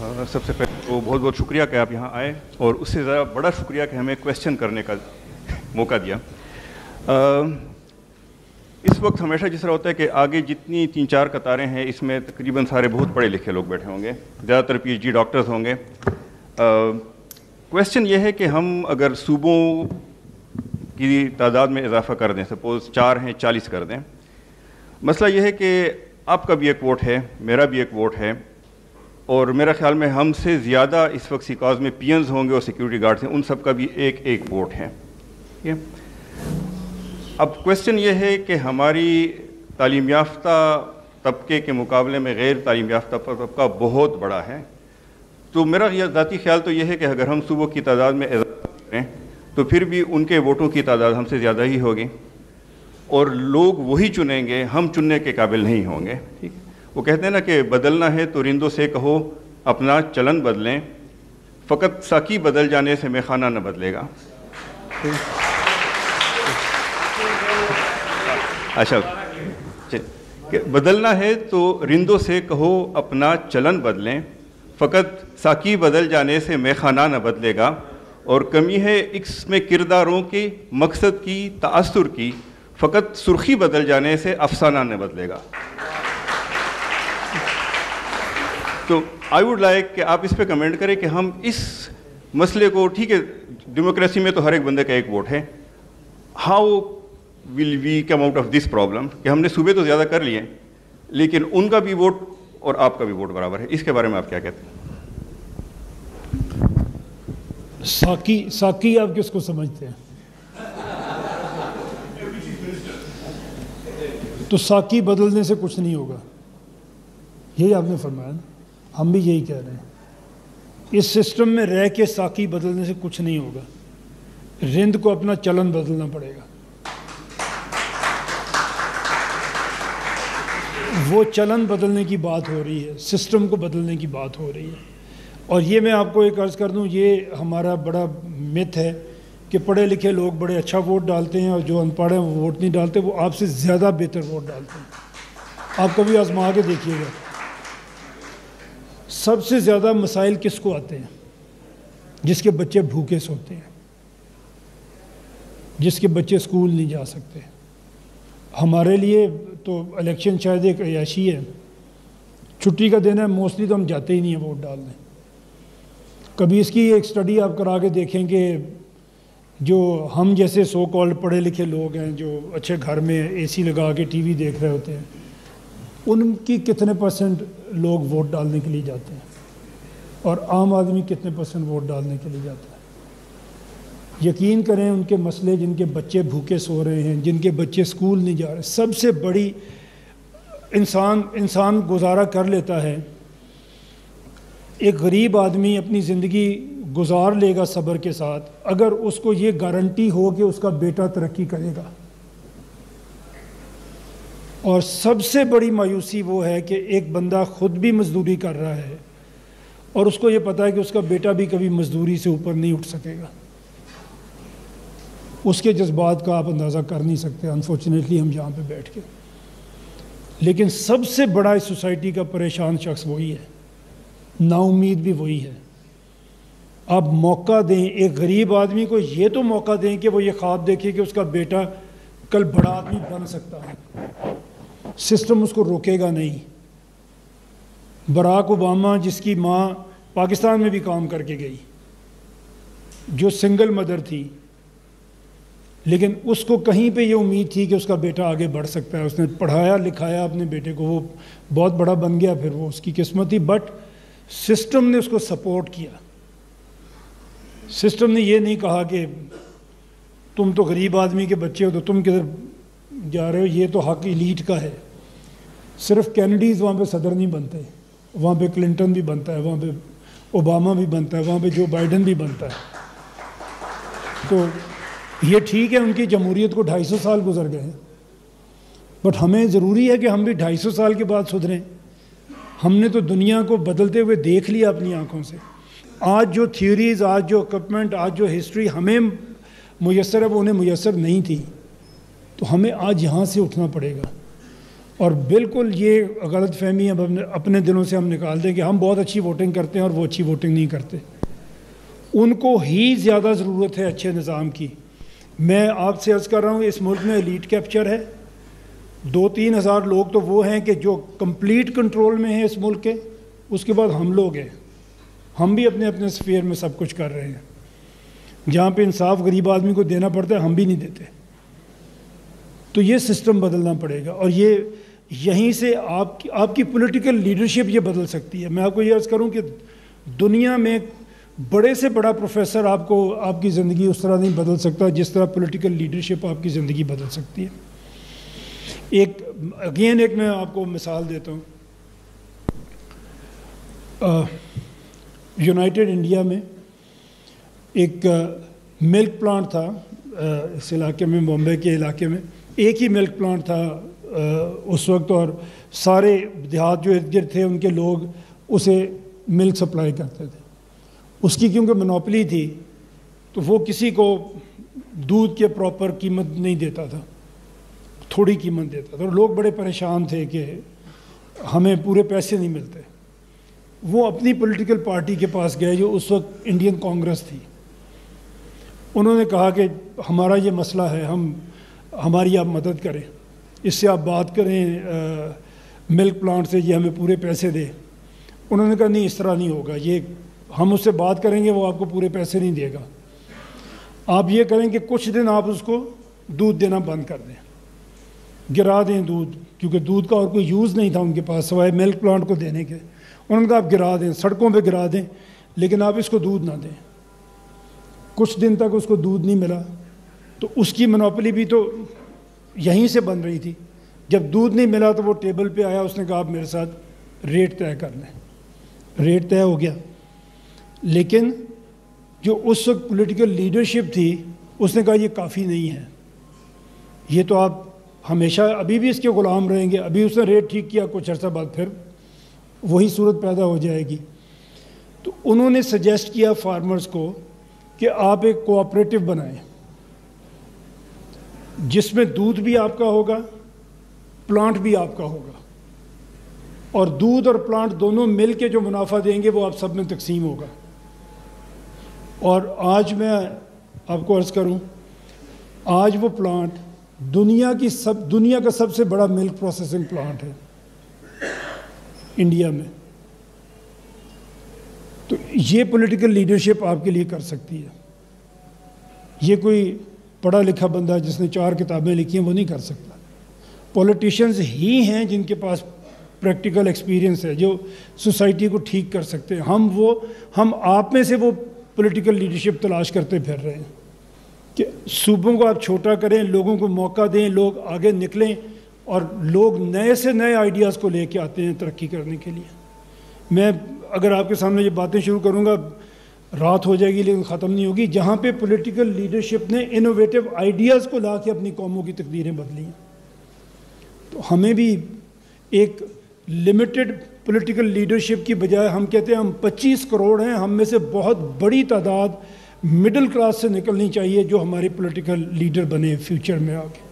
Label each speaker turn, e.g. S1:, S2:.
S1: सबसे पहले तो बहुत बहुत शुक्रिया कि आप यहाँ आए, और उससे ज़्यादा बड़ा शुक्रिया कि हमें क्वेश्चन करने का मौका दिया। इस वक्त हमेशा जिस तरह होता है कि आगे जितनी 3-4 कतारें हैं, इसमें तकरीबन सारे बहुत पढ़े लिखे लोग बैठे होंगे, ज़्यादातर PhD डॉक्टर्स होंगे। क्वेश्चन ये है कि हम अगर सूबों की तादाद में इजाफा कर दें, सपोज़ 4 हैं 40 कर दें। मसला ये है कि आपका भी एक वोट है, मेरा भी एक वोट है, और मेरा ख्याल में हमसे ज़्यादा इस वक्त सिकाज में PNs होंगे और सिक्योरिटी गार्ड्स हैं, उन सब का भी एक एक वोट है। ठीक है, अब क्वेश्चन ये है कि हमारी तालीम याफ्ता तबके के मुकाबले में गैर तालीम याफ्ता तबका बहुत बड़ा है। तो मेरा ज़ाती ख्याल तो ये है कि अगर हम सूबों की तादाद में इजाफा करें तो फिर भी उनके वोटों की तादाद हमसे ज़्यादा ही होगी, और लोग वही चुनेंगे, हम चुनने के काबिल नहीं होंगे। ठीक, वो कहते हैं ना कि बदलना है तो रिंदों से कहो अपना चलन बदलें, फ़कत साकी बदल जाने से मैखाना न बदलेगा। अच्छा, बदलना है तो रिंदों से कहो अपना चलन बदलें, फ़कत साकी बदल जाने से मैखाना न बदलेगा, और कमी है इसमें किरदारों के मकसद की तासुर की, फ़कत सुर्खी बदल जाने से अफसाना न बदलेगा। तो आई वुड लाइक कि आप इस पे कमेंट करें कि हम इस मसले को, ठीक है डेमोक्रेसी में तो हर एक बंदे का एक वोट है, how will we come out of this problem कि हमने सूबे तो ज़्यादा कर लिए लेकिन उनका भी वोट और आपका भी वोट बराबर है। इसके बारे में आप क्या कहते हैं?
S2: साकी आप किसको समझते हैं? तो साकी बदलने से कुछ नहीं होगा, यही आपने फरमाया ना, हम भी यही कह रहे हैं। इस सिस्टम में रह के साकी बदलने से कुछ नहीं होगा, रिंद को अपना चलन बदलना पड़ेगा। वो चलन बदलने की बात हो रही है, सिस्टम को बदलने की बात हो रही है। और ये मैं आपको एक अर्ज़ कर दूं, ये हमारा बड़ा मिथ है कि पढ़े लिखे लोग बड़े अच्छा वोट डालते हैं और जो अनपढ़ हैं वो वोट नहीं डालते, वो आपसे ज़्यादा बेहतर वोट डालते हैं। आप कभी आजमा के देखिएगा, सबसे ज़्यादा मसाइल किसको आते हैं? जिसके बच्चे भूखे सोते हैं, जिसके बच्चे स्कूल नहीं जा सकते। हमारे लिए तो इलेक्शन शायद एक अयाशी है, छुट्टी का दिन है, मोस्टली तो हम जाते ही नहीं हैं वोट डालने। कभी इसकी एक स्टडी आप करा के देखें कि जो हम जैसे सो कॉल्ड पढ़े लिखे लोग हैं, जो अच्छे घर में AC लगा के TV देख रहे होते हैं, उनकी कितने % लोग वोट डालने के लिए जाते हैं, और आम आदमी कितने % वोट डालने के लिए जाता है? यकीन करें, उनके मसले, जिनके बच्चे भूखे सो रहे हैं, जिनके बच्चे स्कूल नहीं जा रहे, सबसे बड़ी इंसान गुजारा कर लेता है। एक गरीब आदमी अपनी ज़िंदगी गुजार लेगा सब्र के साथ, अगर उसको ये गारंटी हो कि उसका बेटा तरक्की करेगा। और सबसे बड़ी मायूसी वो है कि एक बंदा खुद भी मजदूरी कर रहा है और उसको ये पता है कि उसका बेटा भी कभी मजदूरी से ऊपर नहीं उठ सकेगा। उसके जज्बात का आप अंदाज़ा कर नहीं सकते, अनफॉर्चुनेटली हम यहाँ पे बैठ के। लेकिन सबसे बड़ा इस सोसाइटी का परेशान शख्स वही है, नाउम्मीद भी वही है। आप मौका दें एक गरीब आदमी को, ये तो मौका दें कि वो ये ख्वाब देखे कि उसका बेटा कल बड़ा आदमी बन सकता है, सिस्टम उसको रोकेगा नहीं। बराक ओबामा, जिसकी माँ पाकिस्तान में भी काम करके गई, जो सिंगल मदर थी, लेकिन उसको कहीं पे ये उम्मीद थी कि उसका बेटा आगे बढ़ सकता है। उसने पढ़ाया लिखाया अपने बेटे को, वो बहुत बड़ा बन गया, फिर वो उसकी किस्मत थी। बट सिस्टम ने उसको सपोर्ट किया। सिस्टम ने ये नहीं कहा कि तुम तो गरीब आदमी के बच्चे हो तो तुम किधर जा रहे हो, ये तो हक इलीट का है। सिर्फ कैनेडीज़ वहाँ पे सदर नहीं बनते, वहाँ पे क्लिंटन भी बनता है, वहाँ पे ओबामा भी बनता है, वहाँ पे जो बाइडन भी बनता है। तो ये ठीक है, उनकी जमहूरियत को 250 साल गुजर गए हैं, बट हमें ज़रूरी है कि हम भी 250 साल के बाद सुधरें। हमने तो दुनिया को बदलते हुए देख लिया अपनी आँखों से। आज जो थ्योरीज़, आज जो इक्विपमेंट, आज जो हिस्ट्री हमें मुयस्सर है वो उन्हें मुयस्सर नहीं थी। तो हमें आज यहाँ से उठना पड़ेगा। और बिल्कुल ये गलत फहमी अब अपने दिलों से हम निकाल दें कि हम बहुत अच्छी वोटिंग करते हैं और वो अच्छी वोटिंग नहीं करते। उनको ही ज़्यादा ज़रूरत है अच्छे निज़ाम की। मैं आपसे अर्ज़ कर रहा हूँ, इस मुल्क में एलीट कैप्चर है। 2-3 हज़ार लोग तो वो हैं कि जो कंप्लीट कंट्रोल में हैं इस मुल्क के। उसके बाद हम लोग हैं, हम भी अपने अपने स्फीयर में सब कुछ कर रहे हैं। जहाँ पे इंसाफ गरीब आदमी को देना पड़ता है, हम भी नहीं देते। तो ये सिस्टम बदलना पड़ेगा, और ये यहीं से आपकी पॉलिटिकल लीडरशिप ये बदल सकती है। मैं आपको ये अर्ज़ करूँ कि दुनिया में बड़े से बड़ा प्रोफेसर आपको आपकी ज़िंदगी उस तरह नहीं बदल सकता जिस तरह पॉलिटिकल लीडरशिप आपकी ज़िंदगी बदल सकती है। एक मैं आपको मिसाल देता हूँ। यूनाइटेड इंडिया में एक मिल्क प्लांट था इस इलाके में, बॉम्बे के इलाके में एक ही मिल्क प्लांट था उस वक्त, और सारे देहात जो इर्द गिर्द थे उनके लोग उसे मिल्क सप्लाई करते थे। उसकी क्योंकि मोनोपोली थी तो वो किसी को दूध के प्रॉपर कीमत नहीं देता था, थोड़ी कीमत देता था, और लोग बड़े परेशान थे कि हमें पूरे पैसे नहीं मिलते। वो अपनी पॉलिटिकल पार्टी के पास गए जो उस वक्त इंडियन कांग्रेस थी। उन्होंने कहा कि हमारा ये मसला है, हमारी आप मदद करें, इससे आप बात करें मिल्क प्लांट से, ये हमें पूरे पैसे दे। उन्होंने कहा नहीं, इस तरह नहीं होगा, ये हम उससे बात करेंगे, वो आपको पूरे पैसे नहीं देगा। आप ये करें कि कुछ दिन आप उसको दूध देना बंद कर दें, गिरा दें दूध, क्योंकि दूध का और कोई यूज़ नहीं था उनके पास सिवाय मिल्क प्लांट को देने के। उन्होंने कहा आप गिरा दें, सड़कों पे गिरा दें, लेकिन आप इसको दूध ना दें। कुछ दिन तक उसको दूध नहीं मिला, तो उसकी मोनोपोली भी तो यहीं से बन रही थी। जब दूध नहीं मिला तो वो टेबल पे आया, उसने कहा आप मेरे साथ रेट तय कर लें। रेट तय हो गया, लेकिन जो उस वक्त पॉलिटिकल लीडरशिप थी उसने कहा ये काफ़ी नहीं है, ये तो आप हमेशा अभी भी इसके ग़ुलाम रहेंगे। अभी उसने रेट ठीक किया, कुछ अर्सा बाद फिर वही सूरत पैदा हो जाएगी। तो उन्होंने सजेस्ट किया फार्मर्स को कि आप एक कोऑपरेटिव बनाएं जिसमें दूध भी आपका होगा, प्लांट भी आपका होगा, और दूध और प्लांट दोनों मिल के जो मुनाफा देंगे वो आप सब में तकसीम होगा। और आज मैं आपको अर्ज़ करूं, आज वो प्लांट दुनिया का सबसे बड़ा मिल्क प्रोसेसिंग प्लांट है इंडिया में। तो ये पॉलिटिकल लीडरशिप आपके लिए कर सकती है। ये कोई पढ़ा लिखा बंदा जिसने 4 किताबें लिखी हैं वो नहीं कर सकता। पॉलिटिशियंस ही हैं जिनके पास प्रैक्टिकल एक्सपीरियंस है, जो सोसाइटी को ठीक कर सकते हैं। हम आप में से वो पॉलिटिकल लीडरशिप तलाश करते फिर रहे हैं कि सूबों को आप छोटा करें, लोगों को मौका दें, लोग आगे निकलें, और लोग नए से नए आइडियाज़ को लेके आते हैं तरक्की करने के लिए। मैं अगर आपके सामने ये बातें शुरू करूँगा रात हो जाएगी लेकिन ख़त्म नहीं होगी। जहाँ पे पॉलिटिकल लीडरशिप ने इनोवेटिव आइडियाज़ को ला के अपनी कौमों की तकदीरें बदली हैं, तो हमें भी एक लिमिटेड पॉलिटिकल लीडरशिप की बजाय हम कहते हैं हम 25 करोड़ हैं, हम में से बहुत बड़ी तादाद मिडिल क्लास से निकलनी चाहिए जो हमारे पॉलिटिकल लीडर बने फ्यूचर में आके।